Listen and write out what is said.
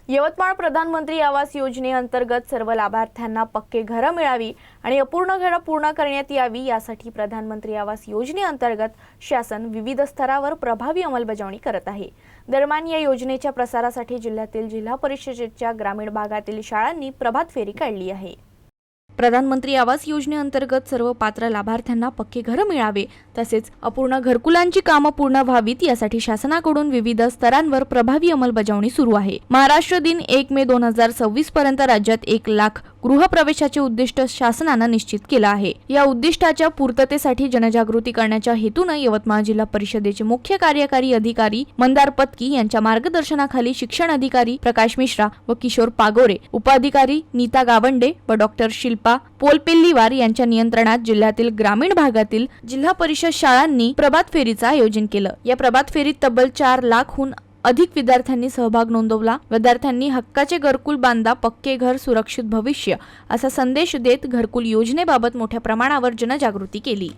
यवतमाळ प्रधानमंत्री आवास योजनेअंतर्गत सर्व लाभार्थ्यांना पक्के घरं मिळावी आणि अपूर्ण घरं पूर्ण करण्यात यावी यासाठी प्रधानमंत्री आवास योजनेअंतर्गत शासन विविध स्तरावर प्रभावी अंमलबजावणी करत आहे। दरम्यान या योजनेच्या प्रसारासाठी जिल्ह्यातील जिल्हा परिषदेच्या ग्रामीण भागातील शाळांनी प्रभात फेरी काढली आहे। प्रधानमंत्री आवास योजनेअंतर्गत सर्व पात्र लाभार्थ्यांना पक्के घरं मिळावे तसेच अपूर्ण घरकुलांची कामं पूर्ण व्हावीत यासाठी शासनाकडून विविध स्तरांवर प्रभावी अंमलबजावणी सुरू आहे। महाराष्ट्र दिन 1 मे 2026 पर्यंत राज्यात 1 लाख गृहप्रवेशाचे उद्दिष्ट शासनाने निश्चित केले आहे। या उद्दिष्टाच्या पूर्ततेसाठी जनजागृती करण्याच्या हेतूने यवतमाळ जिल्हा परिषदेचे मुख्य कार्यकारी अधिकारी मंदार पत्की यांच्या मार्गदर्शनाखाली शिक्षण अधिकारी प्रकाश मिश्रा व किशोर पागोरे, उपाधिकारी नीता गावंडे व डॉक्टर शिल्पा पोलपेल्लीवार यांच्या नियंत्रणात जिल्ह्यातील ग्रामीण भागातील जिल्हा परिषद शाळांनी प्रभात फेरीचं आयोजन केलं। या प्रभात फेरीत तब्बल 4 लाखहून अधिक विद्यार्थ्यांनी सहभाग नोंदवला। विद्यार्थ्यांनी हक्काचे घरकुल बांधा, पक्के घर, सुरक्षित भविष्य असा संदेश देत घरकुल योजनेबाबत मोठ्या प्रमाणावर जनजागृती केली।